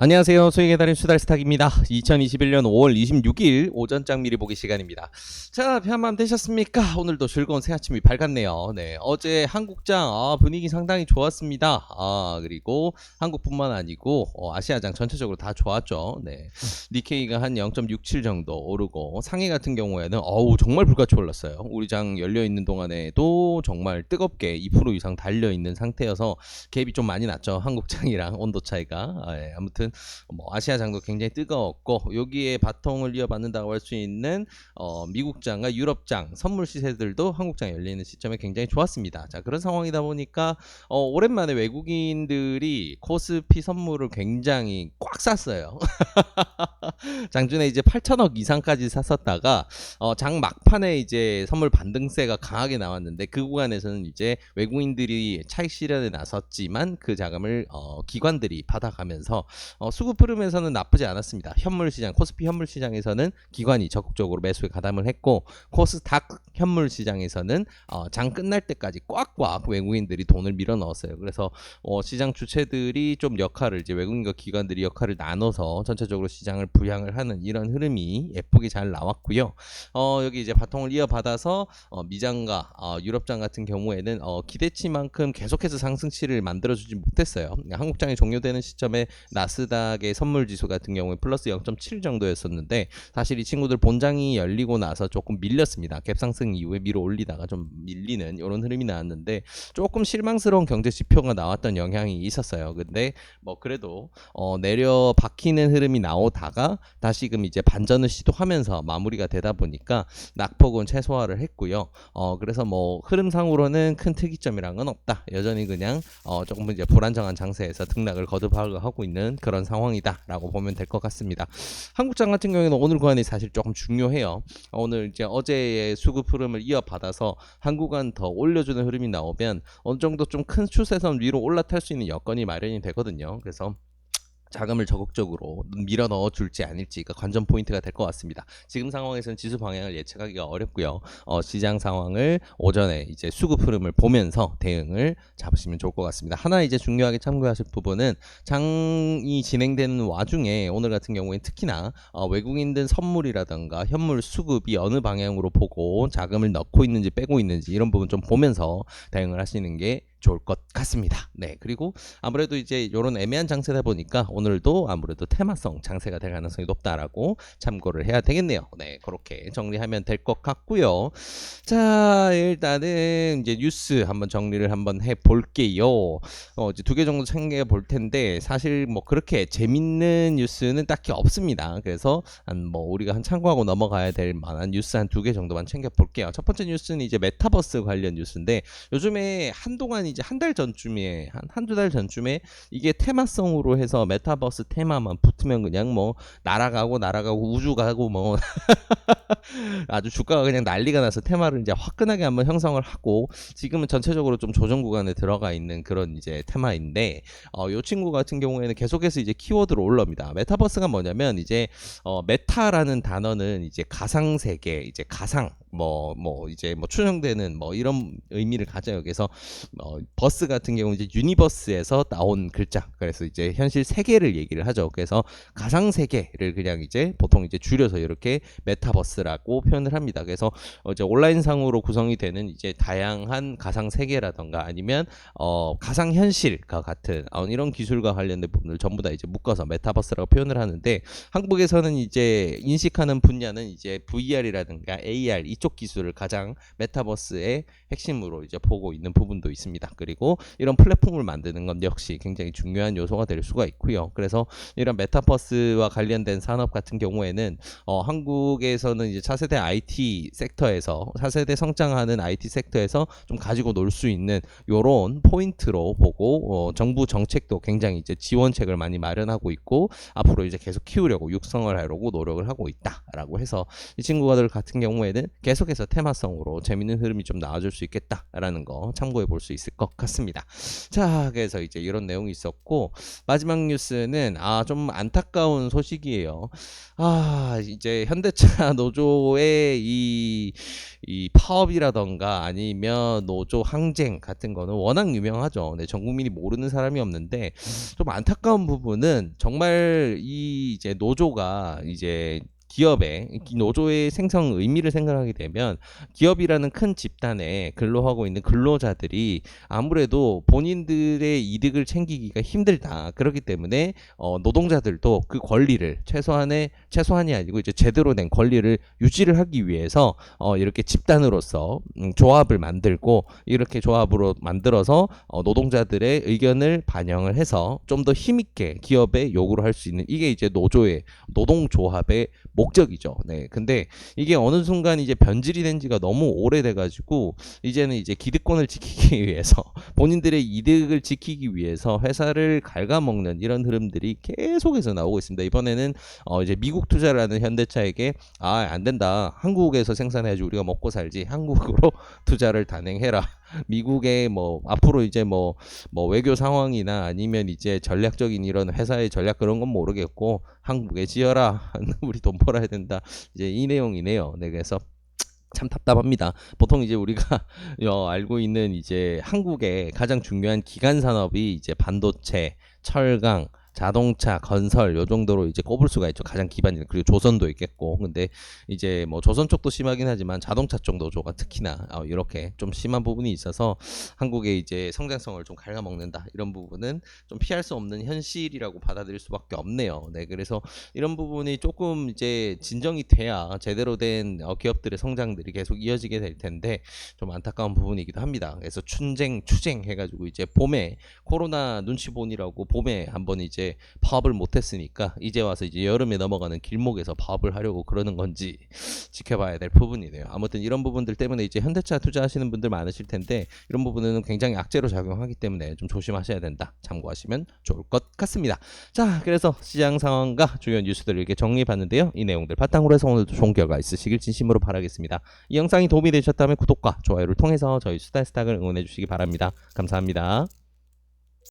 안녕하세요. 수익의 달인 수달스탁입니다. 2021년 5월 26일 오전장 미리 보기 시간입니다. 자, 편밤 되셨습니까? 오늘도 즐거운 새 아침이 밝았네요. 네, 어제 한국장 분위기 상당히 좋았습니다. 그리고 한국뿐만 아니고 아시아장 전체적으로 다 좋았죠. 네, 니케이가 한 0.67 정도 오르고 상해 같은 경우에는 정말 불같이 올랐어요. 우리 장 열려 있는 동안에도 정말 뜨겁게 2% 이상 달려 있는 상태여서 갭이 좀 많이 났죠. 한국장이랑 온도 차이가. 아무튼 아시아장도 굉장히 뜨거웠고, 여기에 바통을 이어받는다고 할 수 있는 미국장과 유럽장 선물 시세들도 한국장 열리는 시점에 굉장히 좋았습니다. 자, 그런 상황이다 보니까 오랜만에 외국인들이 코스피 선물을 굉장히 꽉 샀어요. 장중에 이제 8천억 이상까지 샀었다가 장 막판에 이제 선물 반등세가 강하게 나왔는데, 그 구간에서는 이제 외국인들이 차익 실현에 나섰지만 그 자금을 기관들이 받아가면서 수급 흐름에서는 나쁘지 않았습니다. 현물 시장, 코스피 현물 시장에서는 기관이 적극적으로 매수에 가담을 했고, 코스닥 현물 시장에서는 장 끝날 때까지 꽉꽉 외국인들이 돈을 밀어 넣었어요. 그래서 시장 주체들이 좀 역할을, 이제 외국인과 기관들이 역할을 나눠서 전체적으로 시장을 부양을 하는 이런 흐름이 예쁘게 잘 나왔고요. 여기 이제 바통을 이어받아서 미장과 유럽장 같은 경우에는 기대치만큼 계속해서 상승치를 만들어주지 못했어요. 한국장이 종료되는 시점에 나스닥의 선물지수 같은 경우에 플러스 0.7 정도였었는데, 사실 이 친구들 본장이 열리고 나서 조금 밀렸습니다. 갭상승 이후에 밀어 올리다가 좀 밀리는 이런 흐름이 나왔는데, 조금 실망스러운 경제 지표가 나왔던 영향이 있었어요. 근데 그래도 내려 박히는 흐름이 나오다가 다시금 이제 반전을 시도하면서 마무리가 되다 보니까 낙폭은 최소화를 했고요. 그래서 흐름상으로는 큰 특이점이란 건 없다. 여전히 그냥 조금 이제 불안정한 장세에서 등락을 거듭하고 있는 그런 상황이다라고 보면 될 것 같습니다. 한국장 같은 경우에는 오늘 구간이 사실 조금 중요해요. 오늘 이제 어제의 수급 흐름을 이어받아서 한 구간 더 올려주는 흐름이 나오면 어느 정도 좀 큰 추세선 위로 올라탈 수 있는 여건이 마련이 되거든요. 그래서 자금을 적극적으로 밀어 넣어 줄지 아닐지가 관전 포인트가 될 것 같습니다. 지금 상황에서는 지수 방향을 예측하기가 어렵고요. 시장 상황을 오전에 이제 수급 흐름을 보면서 대응을 잡으시면 좋을 것 같습니다. 하나 이제 중요하게 참고하실 부분은, 장이 진행되는 와중에 오늘 같은 경우에 특히나 외국인들 선물이라든가 현물 수급이 어느 방향으로 보고 자금을 넣고 있는지 빼고 있는지 이런 부분 좀 보면서 대응을 하시는 게 좋을 것 같습니다. 네, 그리고 아무래도 이제 이런 애매한 장세다 보니까 오늘도 아무래도 테마성 장세가 될 가능성이 높다라고 참고를 해야 되겠네요. 네, 그렇게 정리하면 될 것 같고요. 자, 일단은 이제 뉴스 한번 정리를 한번 해볼게요. 이제 2개 정도 챙겨 볼 텐데, 사실 그렇게 재밌는 뉴스는 딱히 없습니다. 그래서 우리가 참고하고 넘어가야 될 만한 뉴스 한 2개 정도만 챙겨 볼게요. 첫 번째 뉴스는 이제 메타버스 관련 뉴스인데, 요즘에 한동안 이제 한 달 전쯤에 한두 달 전쯤에 이게 테마성으로 해서 메타버스 테마만 붙으면 그냥 날아가고 우주 가고 아주 주가가 그냥 난리가 나서 테마를 이제 화끈하게 한번 형성을 하고, 지금은 전체적으로 좀 조정 구간에 들어가 있는 그런 이제 테마인데, 이 친구 같은 경우에는 계속해서 이제 키워드로 올라옵니다. 메타버스가 뭐냐면, 이제 메타라는 단어는 이제 가상 세계, 이제 가상 이제 추정되는 이런 의미를 가져요. 그래서 버스 같은 경우 이제 유니버스에서 나온 글자, 그래서 이제 현실 세계를 얘기를 하죠. 그래서 가상 세계를 그냥 이제 보통 이제 줄여서 이렇게 메타버스라고 표현을 합니다. 그래서 이제 온라인 상으로 구성이 되는 이제 다양한 가상 세계라던가 아니면 가상 현실과 같은 이런 기술과 관련된 부분을 전부 다 이제 묶어서 메타버스라고 표현을 하는데, 한국에서는 이제 인식하는 분야는 이제 VR이라든가 AR 이쪽 기술을 가장 메타버스의 핵심으로 이제 보고 있는 부분도 있습니다. 그리고 이런 플랫폼을 만드는 건 역시 굉장히 중요한 요소가 될 수가 있고요. 그래서 이런 메타버스와 관련된 산업 같은 경우에는 한국에서는 이제 차세대 IT 섹터에서, 차세대 성장하는 IT 섹터에서 좀 가지고 놀 수 있는 요런 포인트로 보고, 정부 정책도 굉장히 이제 지원책을 많이 마련하고 있고, 앞으로 이제 계속 키우려고 육성을 하려고 노력을 하고 있다라고 해서, 이 친구들 같은 경우에는 계속해서 테마성으로 재밌는 흐름이 좀 나와줄 수 있겠다라는 거 참고해 볼 수 있을 것 같습니다. 자, 그래서 이제 이런 내용이 있었고, 마지막 뉴스는 좀 안타까운 소식이에요. 이제 현대차 현대차 노조의 이 파업이라던가 아니면 노조 항쟁 같은 거는 워낙 유명하죠. 네, 전 국민이 모르는 사람이 없는데 좀 안타까운 부분은 정말 이 이제 노조가 이제 기업의 노조의 생성 의미를 생각하게 되면 기업이라는 큰 집단에 근로하고 있는 근로자들이 아무래도 본인들의 이득을 챙기기가 힘들다. 그렇기 때문에 노동자들도 그 권리를 최소한이 아니고 이제 제대로 된 권리를 유지를 하기 위해서 이렇게 집단으로서 조합을 만들고 이렇게 조합으로 만들어서 노동자들의 의견을 반영을 해서 좀 더 힘있게 기업에 요구를 할 수 있는 이게 이제 노조의 노동조합의 목적이죠. 네. 근데 이게 어느 순간 이제 변질이 된 지가 너무 오래돼 가지고 이제는 이제 기득권을 지키기 위해서 본인들의 이득을 지키기 위해서 회사를 갉아먹는 이런 흐름들이 계속해서 나오고 있습니다. 이번에는 이제 미국 투자를 하는 현대차에게 안 된다. 한국에서 생산해야지 우리가 먹고 살지. 한국으로 투자를 단행해라. 미국의 뭐 앞으로 이제 뭐 외교 상황이나 아니면 이제 전략적인 이런 회사의 전략 그런 건 모르겠고 한국에 지어라. 우리 돈 벌어야 된다. 이제 이 내용이네요. 네, 그래서 참 답답합니다. 보통 이제 우리가 알고 있는 이제 한국의 가장 중요한 기간 산업이 이제 반도체, 철강, 자동차, 건설 요 정도로 이제 꼽을 수가 있죠. 가장 기반인 그리고 조선도 있겠고. 근데 이제 뭐 조선 쪽도 심하긴 하지만 자동차 쪽 노조가 특히나 이렇게 좀 심한 부분이 있어서 한국의 이제 성장성을 좀 갉아먹는다. 이런 부분은 좀 피할 수 없는 현실이라고 받아들일 수밖에 없네요. 네, 그래서 이런 부분이 조금 이제 진정이 돼야 제대로 된 기업들의 성장들이 계속 이어지게 될 텐데 좀 안타까운 부분이기도 합니다. 그래서 추쟁 해가지고 이제 봄에 코로나 눈치 보니라고 봄에 한번 이제 파업을 못했으니까 이제 와서 이제 여름에 넘어가는 길목에서 파업을 하려고 그러는 건지 지켜봐야 될 부분이네요. 아무튼 이런 부분들 때문에 이제 현대차 투자하시는 분들 많으실 텐데 이런 부분은 굉장히 악재로 작용하기 때문에 좀 조심하셔야 된다. 참고하시면 좋을 것 같습니다. 자, 그래서 시장 상황과 주요 뉴스들을 이렇게 정리해봤는데요. 이 내용들 바탕으로 해서 오늘도 좋은 결과 있으시길 진심으로 바라겠습니다. 이 영상이 도움이 되셨다면 구독과 좋아요를 통해서 저희 수다스탁을 응원해 주시기 바랍니다. 감사합니다.